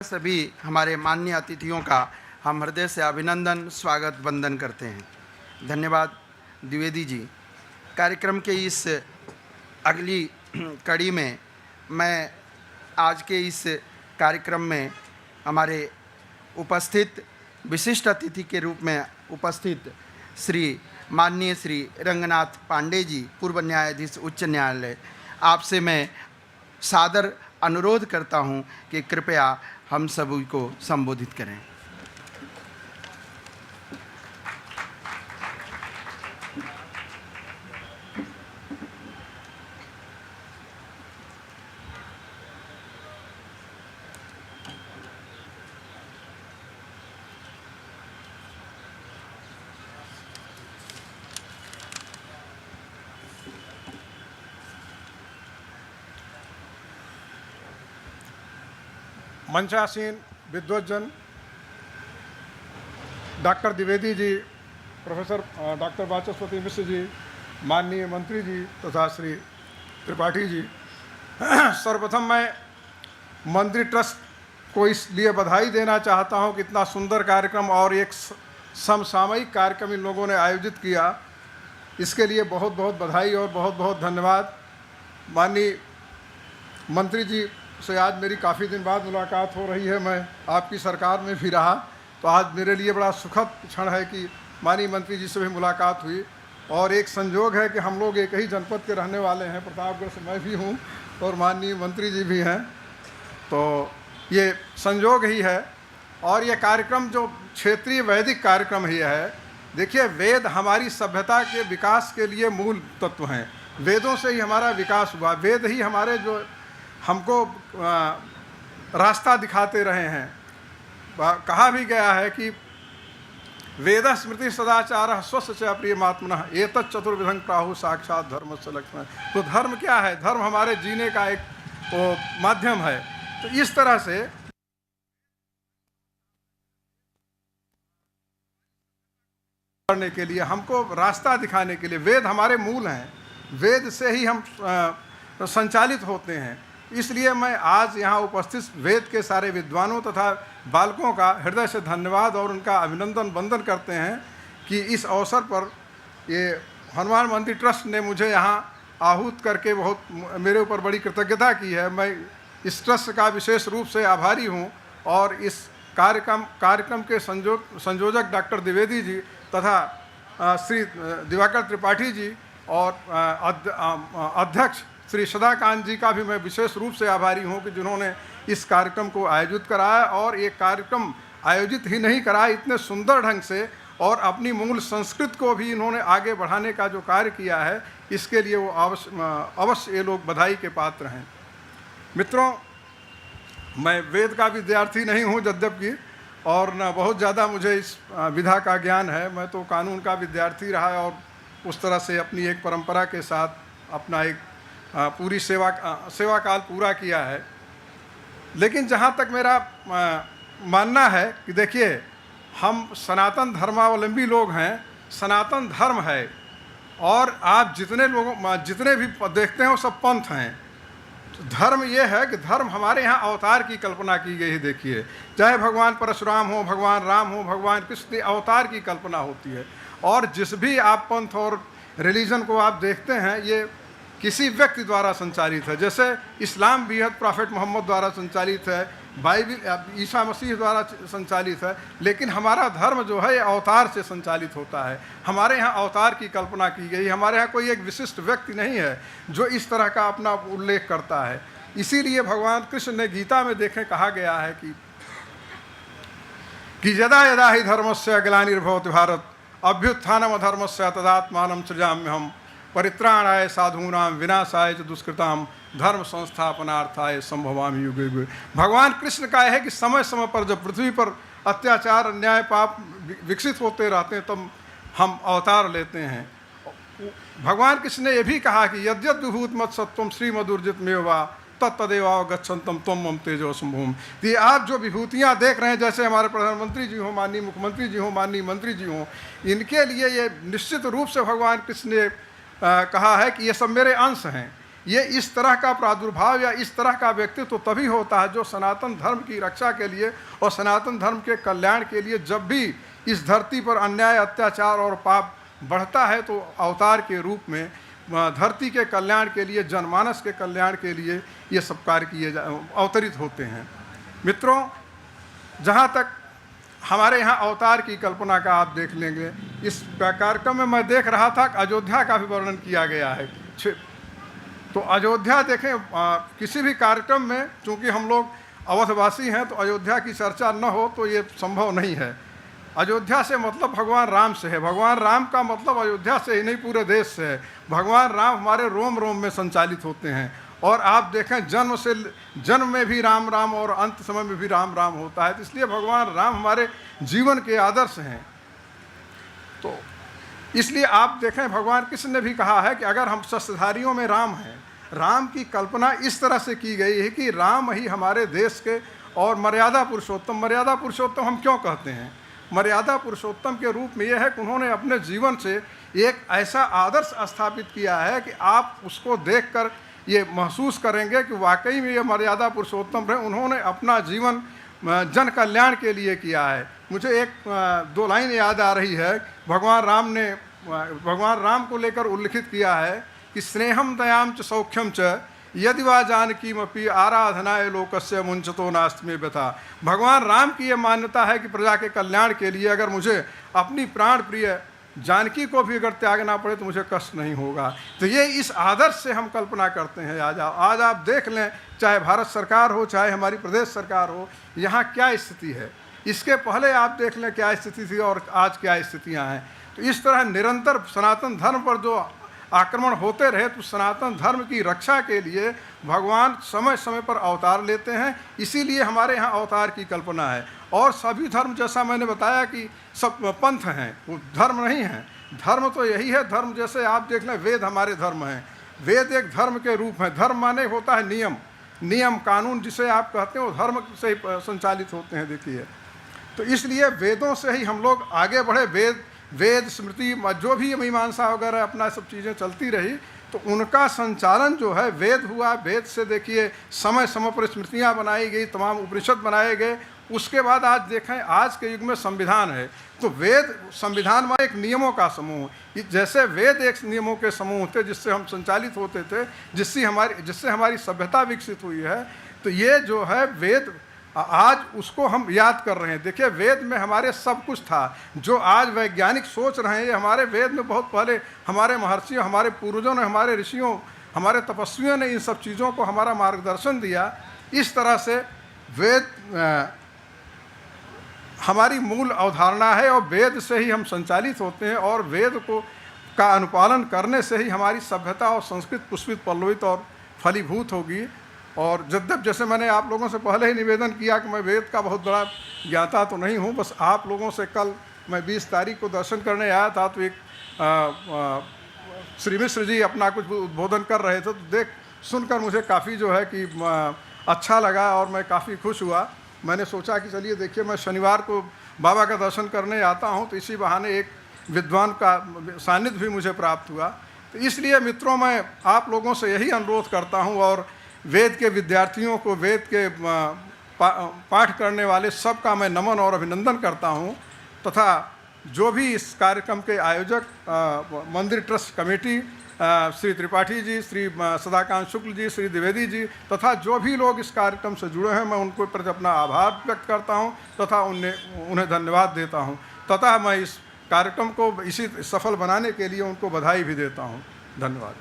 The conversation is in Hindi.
सभी हमारे माननीय अतिथियों का हम हृदय से अभिनंदन, स्वागत, वंदन करते हैं। धन्यवाद द्विवेदी जी। कार्यक्रम के इस अगली कड़ी में मैं आज के इस कार्यक्रम में हमारे उपस्थित विशिष्ट अतिथि के रूप में उपस्थित माननीय श्री रंगनाथ पांडे जी, पूर्व न्यायाधीश उच्च न्यायालय, आपसे मैं सादर अनुरोध करता हूं कि कृपया हम सभी को संबोधित करें। मंचासीन विद्वज्जन doctor Dwivedi ji, professor doctor Vachaspati Mishra ji, माननीय मंत्री जी तथा श्री त्रिपाठी जी, सर्वप्रथम मैं मंत्री ट्रस्ट को इसलिए बधाई देना चाहता हूं कि इतना सुंदर कार्यक्रम और एक समसामयिक कार्यक्रम इन लोगों ने आयोजित किया। इसके लिए बहुत बहुत बधाई और बहुत बहुत धन्यवाद। माननीय मंत्री जी से आज मेरी काफ़ी दिन बाद मुलाकात हो रही है। मैं आपकी सरकार में भी रहा, तो आज मेरे लिए बड़ा सुखद क्षण है कि माननीय मंत्री जी से भी मुलाकात हुई। और एक संजोग है कि हम लोग एक ही जनपद के रहने वाले हैं, प्रतापगढ़ से मैं भी हूँ और माननीय मंत्री जी भी हैं, तो ये संजोग ही है। और ये कार्यक्रम जो क्षेत्रीय वैदिक कार्यक्रम ही है, देखिए वेद हमारी सभ्यता के विकास के लिए मूल तत्व हैं। वेदों से ही हमारा विकास हुआ, वेद ही हमारे जो हमको रास्ता दिखाते रहे हैं। कहा भी गया है कि वेद स्मृति सदाचार स्वस्थ च प्रियमात्मनः एतत् चतुर्विधं प्राहु साक्षात धर्म से लक्ष्मण। तो धर्म क्या है? धर्म हमारे जीने का एक माध्यम है। तो इस तरह से करने के लिए, हमको रास्ता दिखाने के लिए वेद हमारे मूल हैं। वेद से ही हम संचालित होते हैं। इसलिए मैं आज यहाँ उपस्थित वेद के सारे विद्वानों तथा बालकों का हृदय से धन्यवाद और उनका अभिनंदन वंदन करते हैं कि इस अवसर पर ये हनुमान मंदिर ट्रस्ट ने मुझे यहाँ आहूत करके बहुत मेरे ऊपर बड़ी कृतज्ञता की है। मैं इस ट्रस्ट का विशेष रूप से आभारी हूँ। और इस कार्यक्रम के संयोजक डॉक्टर द्विवेदी जी तथा श्री दिवाकर त्रिपाठी जी और अध्यक्ष श्री सदाकांत जी का भी मैं विशेष रूप से आभारी हूं कि जिन्होंने इस कार्यक्रम को आयोजित कराया। और ये कार्यक्रम आयोजित ही नहीं कराया, इतने सुंदर ढंग से, और अपनी मूल संस्कृत को भी इन्होंने आगे बढ़ाने का जो कार्य किया है, इसके लिए वो अवश्य ये लोग बधाई के पात्र हैं। मित्रों, मैं वेद का विद्यार्थी नहीं हूँ यद्यपि, और न बहुत ज़्यादा मुझे इस विधा का ज्ञान है। मैं तो कानून का विद्यार्थी रहा और उस तरह से अपनी एक परंपरा के साथ अपना एक पूरी सेवा काल पूरा किया है। लेकिन जहाँ तक मेरा मानना है कि देखिए, हम सनातन धर्मावलंबी लोग हैं, सनातन धर्म है, और आप जितने भी देखते हैं वो सब पंथ हैं। तो धर्म ये है कि धर्म हमारे यहाँ अवतार की कल्पना की गई है। देखिए, चाहे भगवान परशुराम हो, भगवान राम हो, भगवान कृष्ण, अवतार की कल्पना होती है। और जिस भी आप पंथ और रिलीजन को आप देखते हैं, ये किसी व्यक्ति द्वारा संचालित है। जैसे इस्लाम भी है, प्रॉफेट मोहम्मद द्वारा संचालित है, बाइबल ईसा मसीह द्वारा संचालित है। लेकिन हमारा धर्म जो है, ये अवतार से संचालित होता है। हमारे यहाँ अवतार की कल्पना की गई। हमारे यहाँ कोई एक विशिष्ट व्यक्ति नहीं है जो इस तरह का अपना उल्लेख करता है। इसीलिए भगवान कृष्ण ने गीता में देखें कहा गया है कि यदा यदा ही धर्मस्य ग्लानिर्भवति भारत अभ्युत्थानम धर्मस्य तदात्मानं सृजाम्यहम् परित्राणाय साधूनां विनाशाय च दुष्कृतां धर्म संस्थापनार्थाय संभवामि युगे युगे। भगवान कृष्ण का है कि समय समय पर जब पृथ्वी पर अत्याचार, अन्याय, पाप विकसित होते रहते हैं, तब हम अवतार लेते हैं। भगवान कृष्ण ने यह भी कहा कि यद्यद्विभूत मत सत्वम श्रीमदुर्जित मेवा तत्तदेवावगच्छन्तम त्वं मम तेजो संभूम। ये आप जो विभूतियाँ देख रहे हैं, जैसे हमारे प्रधानमंत्री जी हों, माननीय मुख्यमंत्री जी हों, माननीय मंत्री जी हों, इनके लिए ये निश्चित रूप से भगवान कृष्ण ने कहा है कि ये सब मेरे अंश हैं। ये इस तरह का प्रादुर्भाव या इस तरह का व्यक्तित्व तो तभी होता है जो सनातन धर्म की रक्षा के लिए और सनातन धर्म के कल्याण के लिए, जब भी इस धरती पर अन्याय, अत्याचार और पाप बढ़ता है तो अवतार के रूप में धरती के कल्याण के लिए, जनमानस के कल्याण के लिए ये सब कार्य अवतरित होते हैं। मित्रों, जहाँ तक हमारे यहाँ अवतार की कल्पना का आप देख लेंगे, इस कार्यक्रम में मैं देख रहा था कि अयोध्या का भी वर्णन किया गया है। तो अयोध्या देखें, किसी भी कार्यक्रम में चूँकि हम लोग अवधवासी हैं तो अयोध्या की चर्चा न हो तो ये संभव नहीं है। अयोध्या से मतलब भगवान राम से है। भगवान राम का मतलब अयोध्या से ही नहीं, पूरे देश से है। भगवान राम हमारे रोम रोम में संचालित होते हैं। और आप देखें, जन्म में भी राम राम और अंत समय में भी राम राम होता है। तो इसलिए भगवान राम हमारे जीवन के आदर्श हैं। तो इसलिए आप देखें, भगवान कृष्ण ने भी कहा है कि अगर हम शस्त्रधारियों में राम हैं, राम की कल्पना इस तरह से की गई है कि राम ही हमारे देश के और मर्यादा पुरुषोत्तम। मर्यादा पुरुषोत्तम हम क्यों कहते हैं? मर्यादा पुरुषोत्तम के रूप में यह है कि उन्होंने अपने जीवन से एक ऐसा आदर्श स्थापित किया है कि आप उसको देखकर ये महसूस करेंगे कि वाकई में ये मर्यादा पुरुषोत्तम रहे। उन्होंने अपना जीवन जन कल्याण के लिए किया है। मुझे एक दो लाइन याद आ रही है। भगवान राम को लेकर उल्लिखित किया है कि स्नेहम दयाम च सौख्यम च यदि वा जानकीमपि आराधनाय लोकस्य मुंचतो नास्ति में व्यथा। भगवान राम की ये मान्यता है कि प्रजा के कल्याण के लिए अगर मुझे अपनी प्राण प्रिय जानकी को भी अगर त्यागना पड़े तो मुझे कष्ट नहीं होगा। तो ये इस आदर्श से हम कल्पना करते हैं। आज आप देख लें, चाहे भारत सरकार हो, चाहे हमारी प्रदेश सरकार हो, यहाँ क्या स्थिति है। इसके पहले आप देख लें क्या स्थिति थी और आज क्या स्थितियाँ हैं। तो इस तरह निरंतर सनातन धर्म पर जो आक्रमण होते रहे, तो सनातन धर्म की रक्षा के लिए भगवान समय समय पर अवतार लेते हैं। इसीलिए हमारे यहाँ अवतार की कल्पना है। और सभी धर्म, जैसा मैंने बताया कि सब पंथ हैं, वो धर्म नहीं हैं। धर्म तो यही है। धर्म जैसे आप देख लें, वेद हमारे धर्म हैं। वेद एक धर्म के रूप है। धर्म माने होता है नियम कानून, जिसे आप कहते हैं, वो धर्म से ही संचालित होते हैं। देखिए, तो इसलिए वेदों से ही हम लोग आगे बढ़े। वेद स्मृति जो भी मीमांसा वगैरह अपना सब चीज़ें चलती रही, तो उनका संचालन जो है वेद हुआ। वेद से देखिए समय समय पर स्मृतियाँ बनाई गई, तमाम उपनिषद बनाए गए। उसके बाद आज देखें, आज के युग में संविधान है। तो वेद संविधान में एक नियमों का समूह, जैसे वेद एक नियमों के समूह थे जिससे हम संचालित होते थे, जिससे हमारी सभ्यता विकसित हुई है। तो ये जो है वेद, आज उसको हम याद कर रहे हैं। देखिए, वेद में हमारे सब कुछ था। जो आज वैज्ञानिक सोच रहे हैं, ये हमारे वेद में बहुत पहले हमारे महर्षियों, हमारे पूर्वजों ने, हमारे ऋषियों, हमारे तपस्वियों ने इन सब चीज़ों को हमारा मार्गदर्शन दिया। इस तरह से वेद हमारी मूल अवधारणा है और वेद से ही हम संचालित होते हैं। और वेद का अनुपालन करने से ही हमारी सभ्यता और संस्कृति पुष्पित, पल्लवित और फलीभूत होगी। और जैसे मैंने आप लोगों से पहले ही निवेदन किया कि मैं वेद का बहुत बड़ा ज्ञाता तो नहीं हूँ। बस आप लोगों से कल मैं 20 तारीख को दर्शन करने आया था, तो एक श्री मिश्र जी अपना कुछ उद्बोधन कर रहे थे, तो सुनकर मुझे काफ़ी जो है कि अच्छा लगा और मैं काफ़ी खुश हुआ। मैंने सोचा कि चलिए देखिए, मैं शनिवार को बाबा का दर्शन करने आता हूँ, तो इसी बहाने एक विद्वान का सानिध्य भी मुझे प्राप्त हुआ। तो इसलिए मित्रों, मैं आप लोगों से यही अनुरोध करता हूँ और वेद के विद्यार्थियों को, वेद के पाठ करने वाले सबका मैं नमन और अभिनंदन करता हूँ। तथा जो भी इस कार्यक्रम के आयोजक, मंदिर ट्रस्ट कमेटी, श्री त्रिपाठी जी, श्री सदाकांत शुक्ल जी, श्री द्विवेदी जी, तथा जो भी लोग इस कार्यक्रम से जुड़े हैं, मैं उनको प्रति अपना आभार व्यक्त करता हूँ तथा उन्हें धन्यवाद देता हूँ। तथा मैं इस कार्यक्रम को इसी सफल बनाने के लिए उनको बधाई भी देता हूँ। धन्यवाद।